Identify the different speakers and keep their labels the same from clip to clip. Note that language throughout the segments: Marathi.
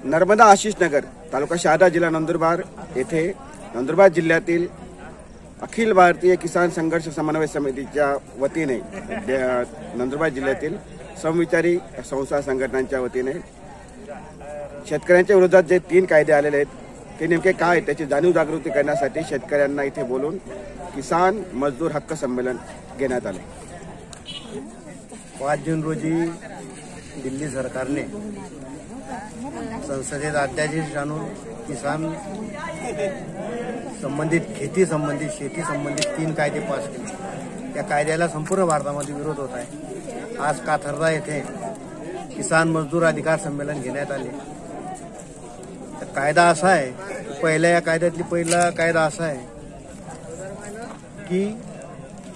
Speaker 1: नर्मदा आशिष नगर तालुका शहादा जिल्हा नंदुरबार येथे नंदुरबार जिल्ह्यातील अखिल भारतीय किसान संघर्ष समन्वय समितीच्या वतीने नंदुरबार जिल्ह्यातील समविचारी संस्था संघटनांच्या वतीने शेतकऱ्यांच्या विरोधात जे 3 कायदे आलेले आहेत ते नेमके काय त्याची जाणीव जागृती करण्यासाठी शेतकऱ्यांना इथे बोलून किसान मजदूर हक्क संमेलन घेण्यात आले।
Speaker 2: 5 जून रोजी दिल्ली सरकारने संसदेत अध्यादेश आणून किसान संबंधित खेती संबंधित 3 कायदे पास केले। त्या कायद्याला संपूर्ण भारतामध्ये विरोध होत आहे। आज काथर्रा येथे किसान मजदूर अधिकार संमेलन घेण्यात आले। कायदा असा आहे, पहिला कायदा असा आहे की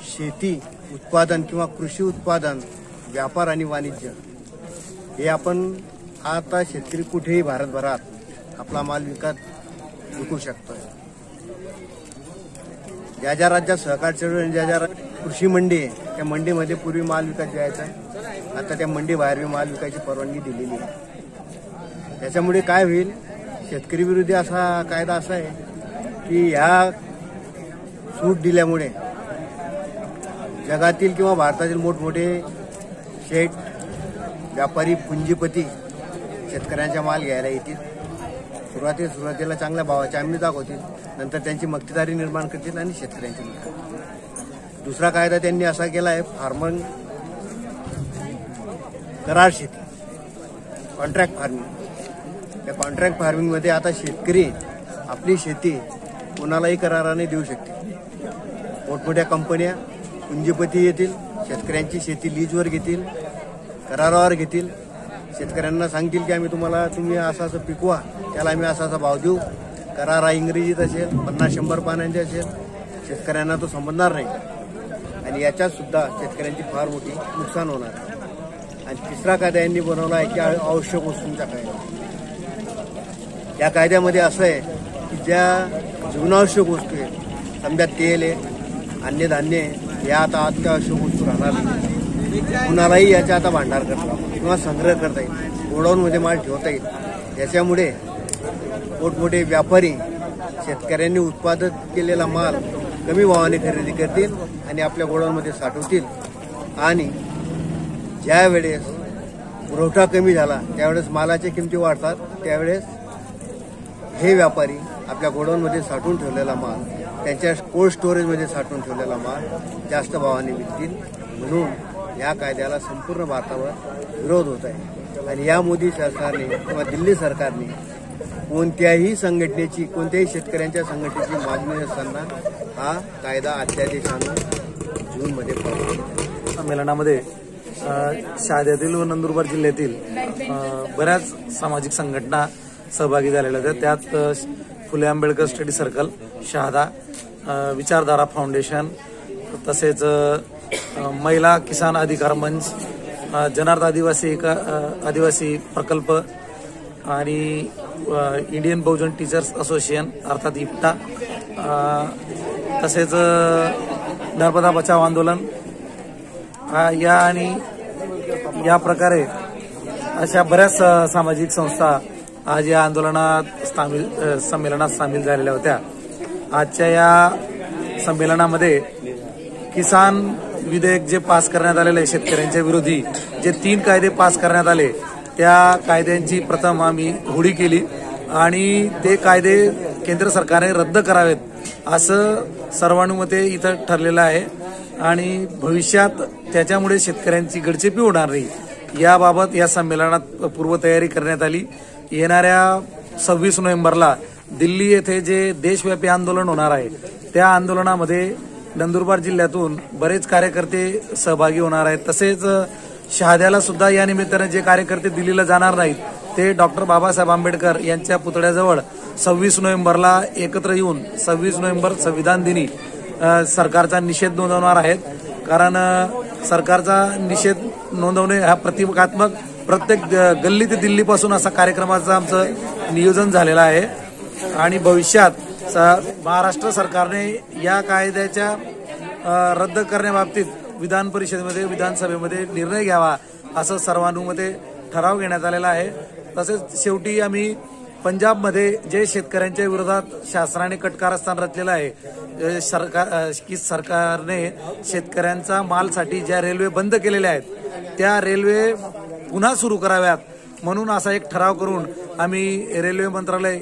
Speaker 2: शेती उत्पादन किंवा कृषी उत्पादन व्यापार आणि वाणिज्य हे आपण आता शेतकरी कुठेही भारतभरात आपला माल विकू शकतो। ज्या राज्यात सहकार चळवळी ज्या कृषी मंडी आहे त्या मंडीमध्ये पूर्वी माल विकत जायचा आहे, आता त्या मंडी बाहेर माल विकायची परवानगी दिलेली आहे। त्याच्यामुळे काय होईल, शेतकरी विरोधी असा कायदा असा आहे की ह्या सूट दिल्यामुळे जगातील किंवा भारतातील मोठमोठे शेठ व्यापारी पुंजीपती शेतकऱ्यांचा माल घ्यायला येतील। सुरुवातीला चांगल्या भावाची हमी दाखवतील, नंतर त्यांची मक्तेदारी निर्माण करतील आणि शेतकऱ्यांची लूट। दुसरा कायदा त्यांनी असा केला आहे, फार्मर करार शेती कॉन्ट्रॅक्ट फार्मिंग। त्या कॉन्ट्रॅक्ट फार्मिंगमध्ये आता शेतकरी आपली शेती कोणालाही कराराने देऊ शकते। मोठमोठ्या कंपन्या पुंजीपती येतील, शेतकऱ्यांची शेती लीजवर घेतील, करारावर घेतील। शेतकऱ्यांना सांगतील की तुम्ही असं पिकवा, त्याला आम्ही असा भाव देऊ। करार हा इंग्रजीत असेल, 50-100 पानांचे असेल, शेतकऱ्यांना तो समजणार नाही आणि याच्यात सुद्धा शेतकऱ्यांची फार मोठी नुकसान होणार। आणि तिसरा कायदा यांनी बनवला आहे की आवश्यक वस्तूंचा कायदा। या कायद्यामध्ये असं आहे की ज्या जीवनावश्यक वस्तू आहेत, समजा तेल आहे, अन्नधान्य आहे, या आता अत्यावश्यक वस्तू राहणार नाही। कुणालाही याचा आता भांडार करता किंवा संग्रह करता येईल, गोडाऊनमध्ये माल ठेवता येईल। याच्यामुळे मोठमोठे व्यापारी शेतकऱ्यांनी उत्पादित केलेला माल कमी भावाने खरेदी करतील आणि आपल्या गोडाऊनमध्ये साठवतील। आणि ज्या वेळेस पुरवठा कमी झाला त्यावेळेस मालाच्या किमती वाढतात, त्यावेळेस हे व्यापारी आपल्या गोडाऊनमध्ये साठवून ठेवलेला माल, त्यांच्या कोल्ड स्टोरेजमध्ये साठवून ठेवलेला माल जास्त भावाने विकतील। म्हणून या कायद्याला संपूर्ण भारतावर विरोध होत आहे आणि या मोदी सरकारने किंवा दिल्ली सरकारने कोणत्याही शेतकऱ्यांच्या संघटनेची मागणी असताना हा कायदा अध्यादेश आणून जूनमध्ये
Speaker 3: संमेलनामध्ये शहाद्यातील व नंदुरबार जिल्ह्यातील बऱ्याच सामाजिक संघटना सहभागी झालेल्या होत्या। त्यात फुले आंबेडकर स्टडी सर्कल शहादा, विचारधारा फाउंडेशन, तसेच महिला किसान अधिकार मंच, जनार्द आदिवासी प्रकल्प आणि इंडियन बहुजन टीचर्स असोसिएशन अर्थात इप्टा, तसेच नर्मदा बचाव आंदोलन या प्रकारे अशा बऱ्याच सामाजिक संस्था आज या संमेलनात सामील झालेल्या होत्या। आजच्या या संमेलनामध्ये किसान विधेयक जे पास करण्यात आलेले आहे, शेतकऱ्यांच्या विरोधी जे 3 कायदे पास करण्यात आले, त्या कायद्यांची प्रथम आम्ही होळी केली आणि ते कायदे केंद्र सरकारने रद्द करावेत असं सर्वानुमते इथं ठरलेलं आहे आणि भविष्यात त्याच्यामुळे शेतकऱ्यांची गडचेपी होणार नाही याबाबत या संमेलनात पूर्वतयारी करण्यात आली। येणाऱ्या 26 नोव्हेंबरला दिल्ली येथे जे देशव्यापी आंदोलन होणार आहे, त्या आंदोलनामध्ये नंदुरबार जिल्ह्यातून बरेच कार्यकर्ते सहभागी होणार आहेत। तसेच शहाद्याला सुद्धा या निमित्ताने जे कार्यकर्ते दिल्लीला जाणार नाहीत ते डॉक्टर बाबासाहेब आंबेडकर यांच्या पुतळ्याजवळ 26 नोव्हेंबरला एकत्र येऊन 26 नोव्हेंबर संविधान दिनी सरकारचा निषेध नोंदवणार आहेत। कारण सरकारचा निषेध नोंदवणे हा प्रतिकात्मक प्रत्येक गल्ली ते दिल्लीपासून असा कार्यक्रमाचं आमचं नियोजन झालेलं आहे आणि भविष्यात महाराष्ट्र सरकारने या कायद्याच्या रद्द करण्याबाबतीत विधान परिषदेमध्ये विधानसभेमध्ये निर्णय घ्यावा असं सर्वानुमते ठराव घेण्यात आलेला आहे। तसेच शेवटी आम्ही पंजाबमध्ये जे शेतकऱ्यांच्या विरोधात शासनाने कटकारस्थान रचलेलं आहे, सरकारने शेतकऱ्यांचा मालसाठी ज्या रेल्वे बंद केलेल्या आहेत त्या रेल्वे पुन्हा सुरू कराव्यात म्हणून असा एक ठराव करून आम्ही रेल्वे मंत्रालय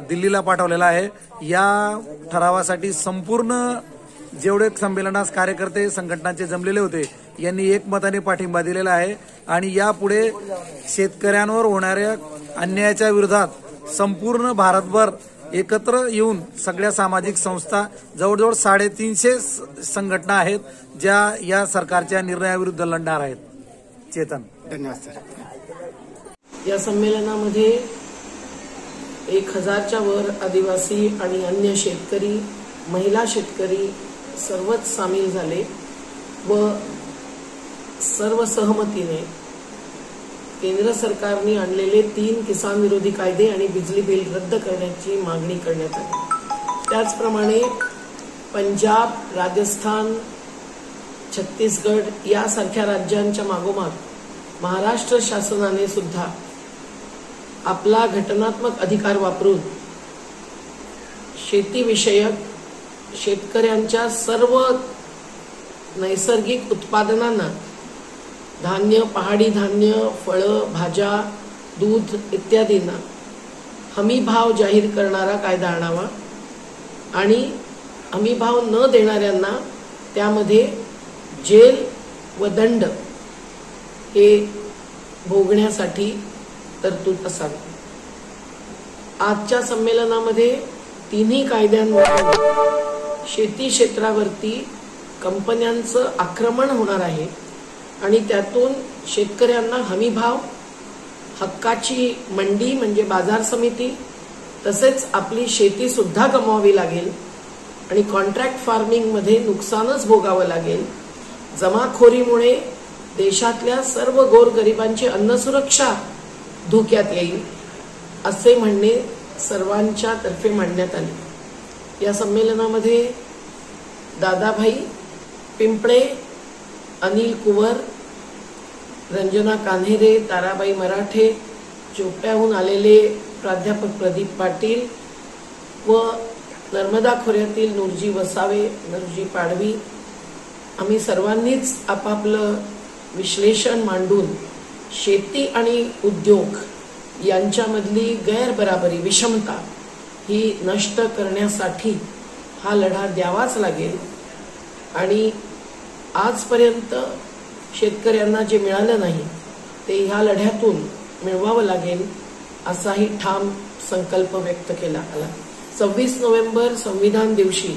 Speaker 3: दिल्लीला पाठवलेला आहे. या ठरावासाठी संपूर्ण जेवढे संमेलनास कार्यकर्ते संघटनांचे जमलेले होते यांनी एकमताने पाठिंबा दिलेला आहे आणि यापुढे शेतकऱ्यांवर होणाऱ्या अन्यायाच्या विरोधात संपूर्ण भारतभर एकत्र येऊन सगळ्या सामाजिक संस्था जवळजवळ 350 संघटना आहेत ज्या या सरकारच्या निर्णयाविरुद्ध लढणार आहेत. चेतन,
Speaker 1: धन्यवाद सर.
Speaker 4: या संमेलनामध्ये 1000च्या वर आदिवासी आणि अन्य शेतकरी, महिला शेतकरी सर्वच सामील झाले व सर्व सहमतीने केंद्र सरकारने आणलेले 3 किसान विरोधी कायदे आणि बिजली बिल रद्द करण्याची मागणी करण्यात आली. त्याचप्रमाणे पंजाब, राजस्थान, छत्तीसगड यासारख्या राज्यांच्या मागोमाग महाराष्ट्र शासनाने सुद्धा आपला घटनात्मक अधिकार वापरून शेतीविषयक शेतकऱ्यांच्या सर्व नैसर्गिक उत्पादनांना धान्य, पहाडी धान्य, फळं, भाज्या, दूध इत्यादींना हमी भाव जाहीर करणारा कायदा आणावा आणि हमी भाव न देणाऱ्यांना त्यामध्ये जेल व दंड हे भोगण्यासाठी तरतूद असावी. आजच्या संमेलनामध्ये तिन्ही कायद्यांवर शेती क्षेत्रावरती कंपन्यांचं आक्रमण होणार आहे आणि त्यातून शेतकऱ्यांना हमी भाव, हक्काची मंडी म्हणजे बाजार समिती, तसेच आपली शेती सुद्धा गमवावी लागेल आणि कॉन्ट्रॅक्ट फार्मिंगमध्ये नुकसानच भोगावं लागेल. जमाखोरीमुळे देशातल्या सर्व गोरगरिबांची अन्नसुरक्षा धोक्यात येईल असे म्हणणे सर्वांच्या तर्फे मांडण्यात आले. या संमेलनामध्ये दादाभाई पिंपळे, अनिल कुवर, रंजना कान्हेरे, ताराबाई मराठे, चोप्याहून आलेले प्राध्यापक प्रदीप पाटील व नर्मदा खोऱ्यातील नूरजी वसावे, नूरजी पाडवी आम्ही सर्वांनीच आपापलं विश्लेषण मांडून शेती आणि उद्योग यांच्यामधली गैरबराबरी, विषमता ही नष्ट करण्यासाठी हा लढा द्यावाच लागेल आणि आजपर्यंत शेतकऱ्यांना जे मिळालं नाही ते ह्या लढ्यातून मिळवावं लागेल असाही ठाम संकल्प व्यक्त केला आला. 26 नोव्हेंबर संविधान दिवशी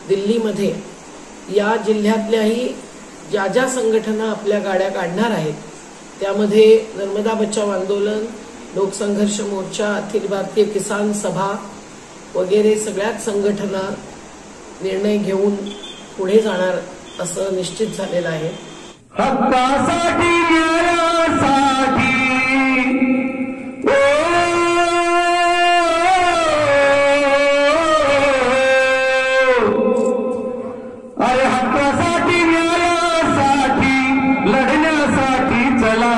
Speaker 4: दिल्लीमध्ये या जिल्ह्यातल्याही ज्या ज्या संघटना आपल्या गाड्या काढणार आहेत त्यामध्ये नर्मदा बचाव आंदोलन, लोकसंघर्ष मोर्चा, अखिल भारतीय किसान सभा वगैरे सगळ्याच संघटना निर्णय घेऊन पुढे जाणार असं निश्चित झालेलं आहे.
Speaker 5: हक्कासाठी, न्यायासाठी, अरे हक्कासाठी, न्यायासाठी लढण्यासाठी चला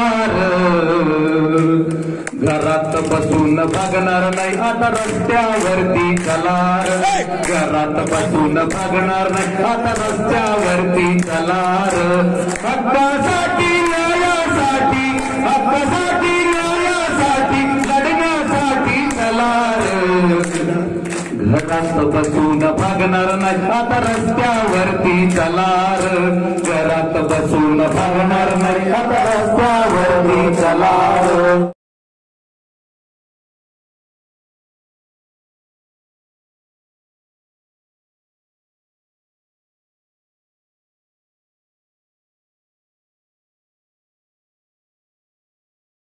Speaker 5: घरात बसून भागणार नाही आता रस्त्यावरती चला घरात बसून भागणार नाही आता रस्त्यावरती चला हक्कासाठी, न्यायासाठी, हक्कासाठी, न्यायासाठी लढण्यासाठी चला घरात बसून भागणार नाही आता रस्त्यावरती चला घरात बसून भागणार नाही आता रस्त्यावरती चला.